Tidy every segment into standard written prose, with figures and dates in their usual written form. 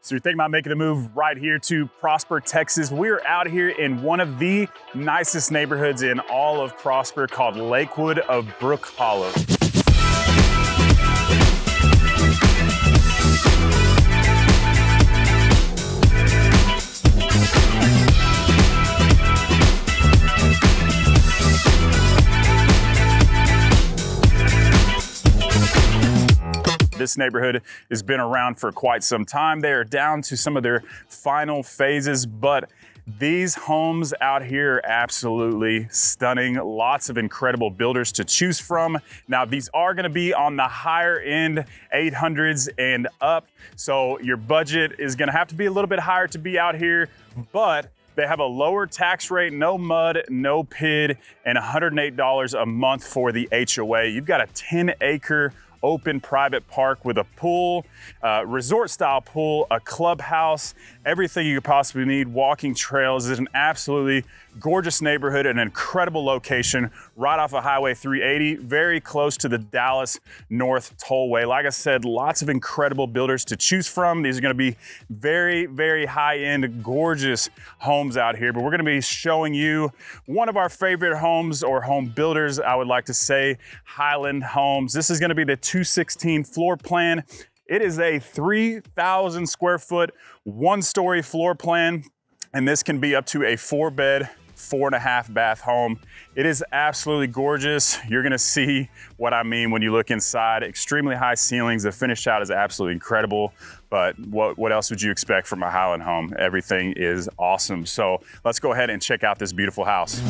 So you're thinking about making a move right here to Prosper, Texas. We're out here in one of the nicest neighborhoods in all of Prosper called Lakewood of Brook Hollow. This neighborhood has been around for quite some time. They are down to some of their final phases, but these homes out here are absolutely stunning. Lots of incredible builders to choose from. Now, these are gonna be on the higher end 800s and up, so your budget is gonna have to be a little bit higher to be out here, but they have a lower tax rate, no mud, no PID, and $108 a month for the HOA. You've got a 10-acre open private park with a pool, resort style pool, a clubhouse, everything you could possibly need, walking trails. It's an absolutely gorgeous neighborhood, an incredible location right off of Highway 380, very close to the Dallas North Tollway. Like I said, lots of incredible builders to choose from. These are gonna be very, very high-end, gorgeous homes out here, but we're gonna be showing you one of our favorite homes or home builders, I would like to say, Highland Homes. This is gonna be the 216 floor plan. It is a 3,000 square foot, one-story floor plan, and this can be up to a 4-bed, 4.5 bath home. It is absolutely gorgeous. You're gonna see what I mean when you look inside. Extremely high ceilings. The finish out is absolutely incredible, but what else would you expect from a Highland home? Everything is awesome. So let's go ahead and check out this beautiful house.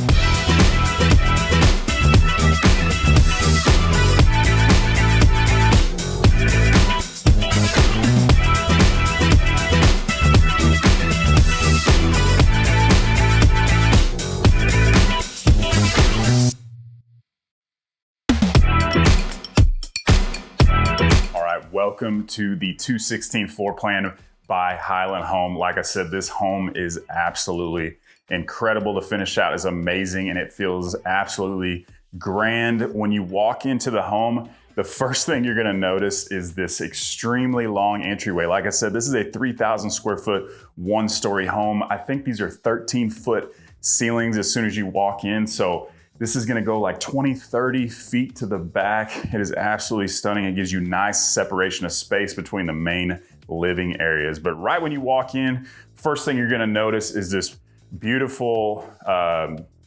Welcome to the 216 floor plan by Highland Home. Like I said, this home is absolutely incredible. The finish out is amazing and it feels absolutely grand. When you walk into the home, the first thing you're gonna notice is this extremely long entryway. Like I said, this is a 3,000 square foot, one-story home. I think these are 13-foot ceilings as soon as you walk in. So this is gonna go like 20, 30 feet to the back. It is absolutely stunning. It gives you nice separation of space between the main living areas. But right when you walk in, first thing you're gonna notice is this beautiful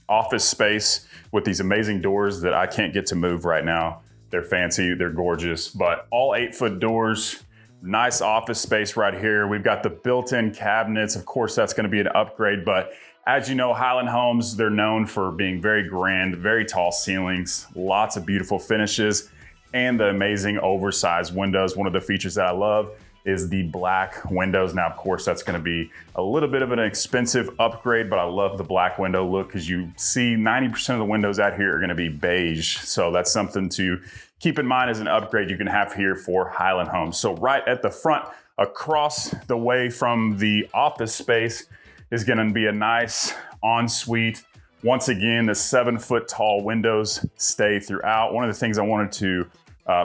office space with these amazing doors that I can't get to move right now. They're fancy, they're gorgeous, but all 8-foot doors. Nice office space right here. We've got the built-in cabinets. Of course, that's gonna be an upgrade, but as you know, Highland Homes, they're known for being very grand, very tall ceilings, lots of beautiful finishes, and the amazing oversized windows. One of the features that I love is the black windows. Now, of course, that's gonna be a little bit of an expensive upgrade, but I love the black window look because you see 90% of the windows out here are gonna be beige. So that's something to keep in mind as an upgrade you can have here for Highland Homes. So right at the front, across the way from the office space, is gonna be a nice ensuite. Once again, the 7-foot tall windows stay throughout. One of the things I wanted to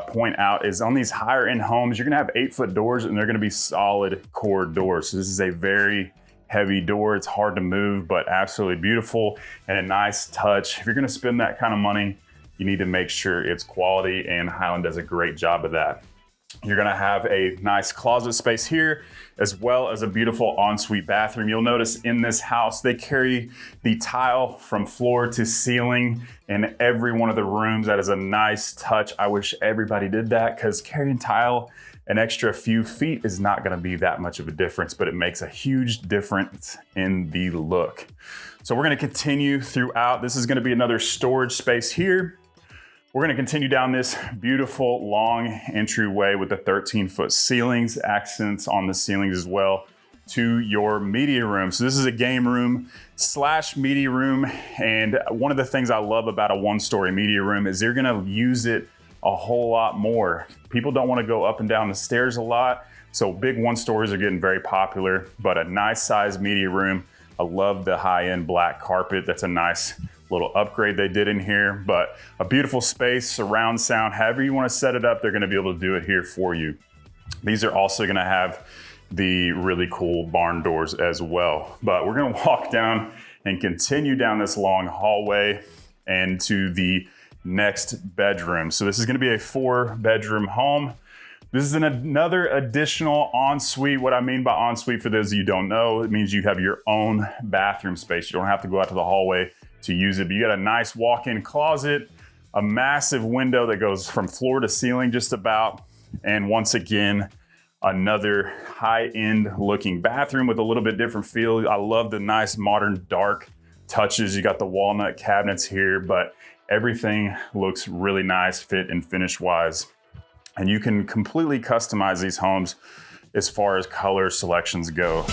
point out is on these higher end homes, you're gonna have 8-foot doors and they're gonna be solid core doors. So this is a very heavy door. It's hard to move, but absolutely beautiful and a nice touch. If you're gonna spend that kind of money, you need to make sure it's quality, and Highland does a great job of that. You're gonna have a nice closet space here, as well as a beautiful ensuite bathroom. You'll notice in this house, they carry the tile from floor to ceiling in every one of the rooms. That is a nice touch. I wish everybody did that, because carrying tile an extra few feet is not gonna be that much of a difference, but it makes a huge difference in the look. So we're gonna continue throughout. This is gonna be another storage space here. We're gonna continue down this beautiful long entryway with the 13-foot ceilings, accents on the ceilings as well, to your media room. So this is a game room / media room. And one of the things I love about a one-story media room is you're gonna use it a whole lot more. People don't wanna go up and down the stairs a lot. So big one-stories are getting very popular, but a nice sized media room. I love the high-end black carpet. That's a nice little upgrade they did in here, but a beautiful space, surround sound, however you want to set it up, they're going to be able to do it here for you. These are also going to have the really cool barn doors as well. But we're gonna walk down and continue down this long hallway and to the next bedroom. So this is gonna be a 4-bedroom home. This is another additional ensuite. What I mean by ensuite, for those of you who don't know, it means you have your own bathroom space. You don't have to go out to the hallway to use it, but you got a nice walk-in closet, a massive window that goes from floor to ceiling just about, and once again, another high-end looking bathroom with a little bit different feel. I love the nice modern dark touches. You got the walnut cabinets here, but everything looks really nice fit and finish wise. And you can completely customize these homes as far as color selections go.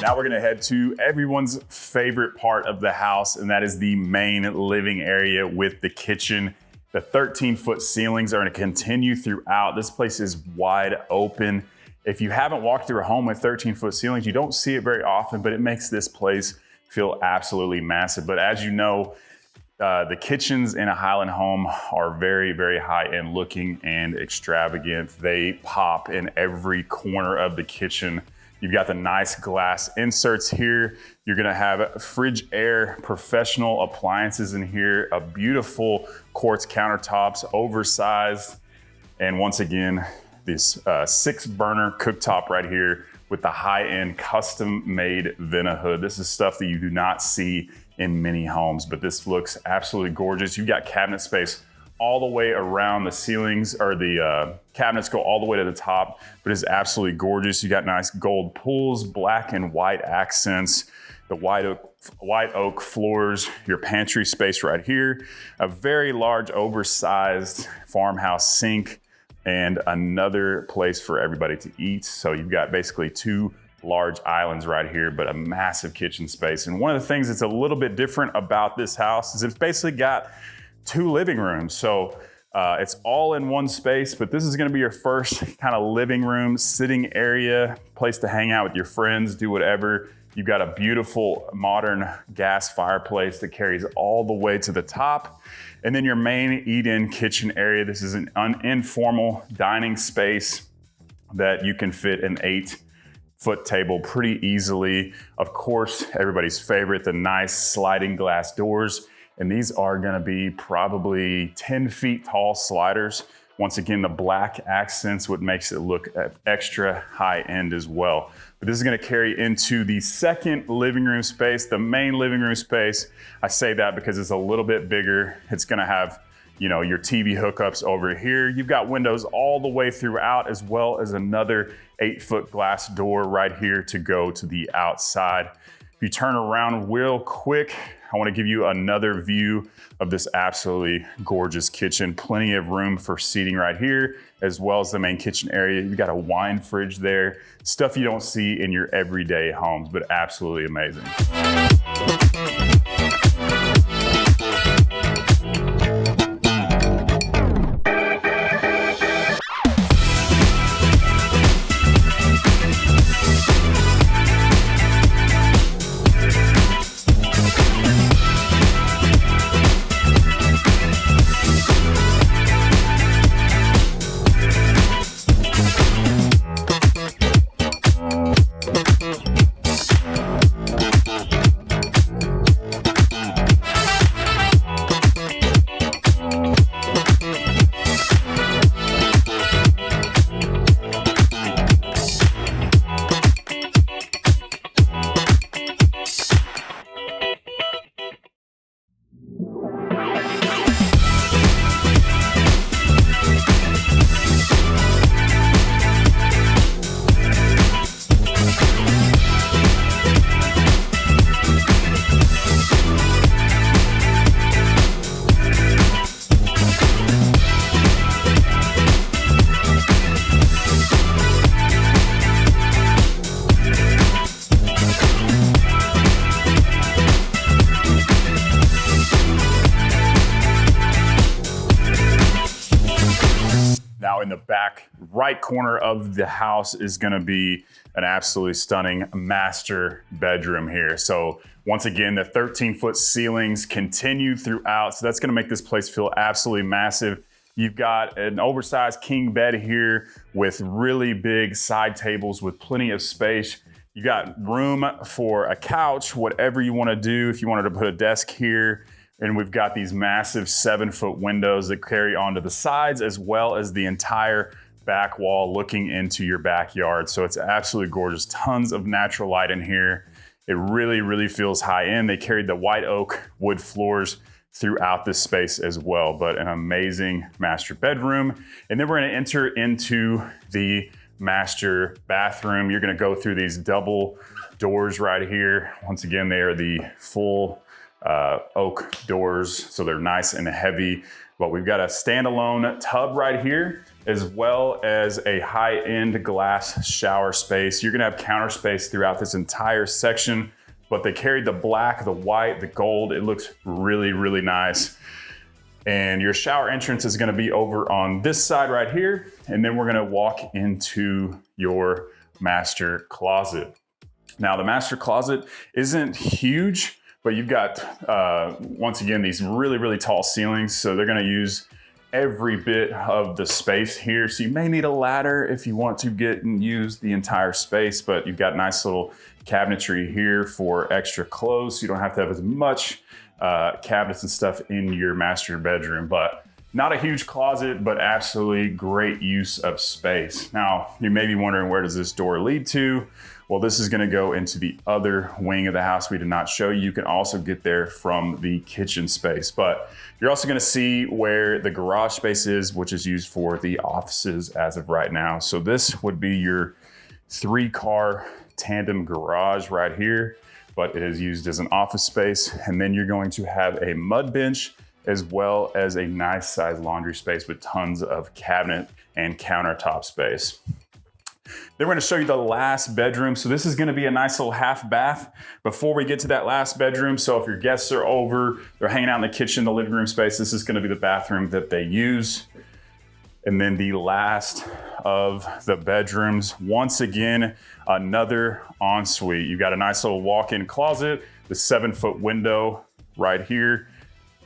Now we're gonna head to everyone's favorite part of the house, and that is the main living area with the kitchen. The 13-foot ceilings are gonna continue throughout. This place is wide open. If you haven't walked through a home with 13-foot ceilings, you don't see it very often, but it makes this place feel absolutely massive. But as you know, the kitchens in a Highland home are very, very high-end looking and extravagant. They pop in every corner of the kitchen. You've got the nice glass inserts here. You're gonna have fridge air, professional appliances in here, a beautiful quartz countertops, oversized. And once again, this 6-burner cooktop right here with the high-end custom-made Vena hood. This is stuff that you do not see in many homes, but this looks absolutely gorgeous. You've got cabinet space all the way around the ceilings, or the cabinets go all the way to the top, but it's absolutely gorgeous. You got nice gold pools, black and white accents, the white oak floors, your pantry space right here, a very large oversized farmhouse sink, and another place for everybody to eat. So you've got basically 2 large islands right here, but a massive kitchen space. And one of the things that's a little bit different about this house is it's basically got 2 living rooms. So it's all in one space, but this is gonna be your first kind of living room, sitting area, place to hang out with your friends, do whatever. You've got a beautiful modern gas fireplace that carries all the way to the top. And then your main eat-in kitchen area. This is an informal dining space that you can fit an 8-foot table pretty easily. Of course, everybody's favorite, the nice sliding glass doors. And these are gonna be probably 10 feet tall sliders. Once again, the black accents, what makes it look extra high end as well. But this is gonna carry into the second living room space, the main living room space. I say that because it's a little bit bigger. It's gonna have, you know, your TV hookups over here. You've got windows all the way throughout, as well as another 8-foot glass door right here to go to the outside. If you turn around real quick, I want to give you another view of this absolutely gorgeous kitchen. Plenty of room for seating right here, as well as the main kitchen area. You've got a wine fridge there, stuff you don't see in your everyday homes, but absolutely amazing. the back right corner of the house is gonna be an absolutely stunning master bedroom here. So once again, the 13-foot ceilings continue throughout. So that's gonna make this place feel absolutely massive. You've got an oversized king bed here with really big side tables with plenty of space. You got room for a couch, whatever you wanna do. If you wanted to put a desk here, and we've got these massive 7-foot windows that carry onto the sides as well as the entire back wall looking into your backyard. So it's absolutely gorgeous. Tons of natural light in here. It really, really feels high end. They carried the white oak wood floors throughout this space as well, but an amazing master bedroom. And then we're gonna enter into the master bathroom. You're gonna go through these double doors right here. Once again, they are the full oak doors, so they're nice and heavy. But we've got a standalone tub right here, as well as a high-end glass shower space. You're gonna have counter space throughout this entire section, but they carried the black, the white, the gold. It looks really, really nice. And your shower entrance is gonna be over on this side right here, and then we're gonna walk into your master closet. Now, the master closet isn't huge, but you've got, once again, these really, really tall ceilings. So they're gonna use every bit of the space here. So you may need a ladder if you want to get and use the entire space, but you've got nice little cabinetry here for extra clothes. So you don't have to have as much cabinets and stuff in your master bedroom, but not a huge closet, but absolutely great use of space. Now, you may be wondering, where does this door lead to? Well, this is gonna go into the other wing of the house we did not show you. You can also get there from the kitchen space, but you're also gonna see where the garage space is, which is used for the offices as of right now. So this would be your 3-car tandem garage right here, but it is used as an office space. And then you're going to have a mud bench as well as a nice sized laundry space with tons of cabinet and countertop space. Then we're gonna show you the last bedroom. So this is gonna be a nice little half bath before we get to that last bedroom. So if your guests are over, they're hanging out in the kitchen, the living room space, this is gonna be the bathroom that they use. And then the last of the bedrooms, once again, another ensuite. You've got a nice little walk-in closet, the 7-foot window right here,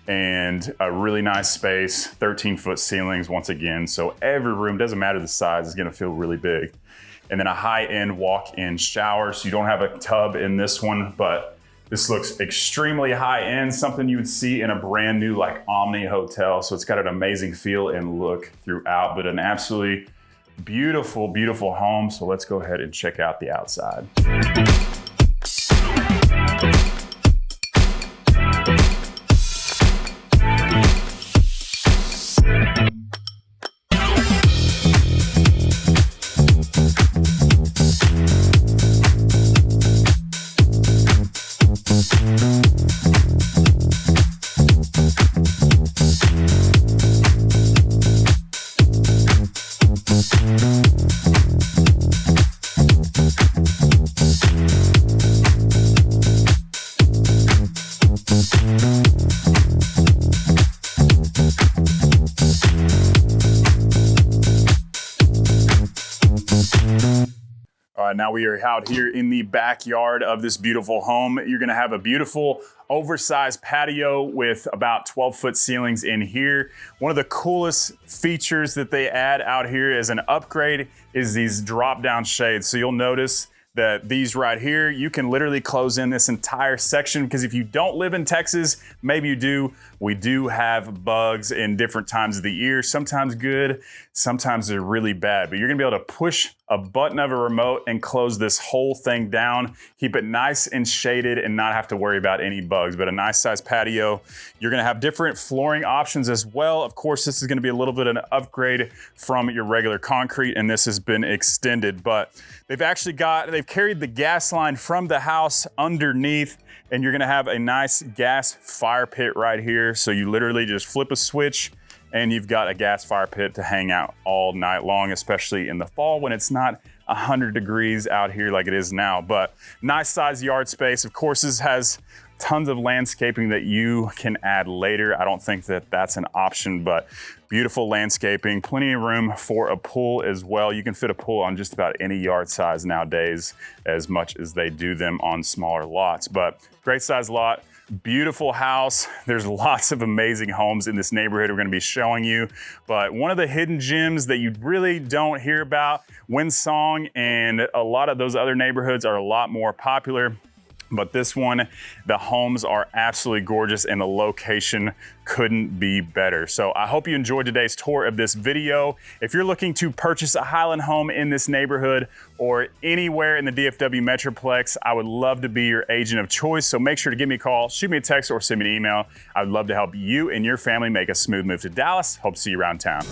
and a really nice space, 13-foot ceilings once again. So every room, doesn't matter the size, is gonna feel really big. And then a high-end walk-in shower. So you don't have a tub in this one, but this looks extremely high-end, something you would see in a brand new like Omni hotel. So it's got an amazing feel and look throughout, but an absolutely beautiful, beautiful home. So let's go ahead and check out the outside. Now we are out here in the backyard of this beautiful home. You're gonna have a beautiful oversized patio with about 12-foot ceilings in here. One of the coolest features that they add out here as an upgrade is these drop-down shades. So you'll notice that these right here, you can literally close in this entire section, because if you don't live in Texas, maybe you do, we do have bugs in different times of the year, sometimes good, sometimes they're really bad, but you're gonna be able to push a button of a remote and close this whole thing down, keep it nice and shaded and not have to worry about any bugs, but a nice sized patio. You're gonna have different flooring options as well. Of course, this is gonna be a little bit of an upgrade from your regular concrete, and this has been extended, but they've carried the gas line from the house underneath, and you're gonna have a nice gas fire pit right here. So you literally just flip a switch and you've got a gas fire pit to hang out all night long, especially in the fall when it's not 100 degrees out here like it is now, but nice size yard space. Of course, this has tons of landscaping that you can add later. I don't think that that's an option, but beautiful landscaping, plenty of room for a pool as well. You can fit a pool on just about any yard size nowadays, as much as they do them on smaller lots, but great size lot. Beautiful house. There's lots of amazing homes in this neighborhood we're going to be showing you, but one of the hidden gems that you really don't hear about, Winsong and a lot of those other neighborhoods are a lot more popular. But this one, the homes are absolutely gorgeous and the location couldn't be better. So I hope you enjoyed today's tour of this video. If you're looking to purchase a Highland home in this neighborhood or anywhere in the DFW Metroplex, I would love to be your agent of choice. So make sure to give me a call, shoot me a text, or send me an email. I would love to help you and your family make a smooth move to Dallas. Hope to see you around town.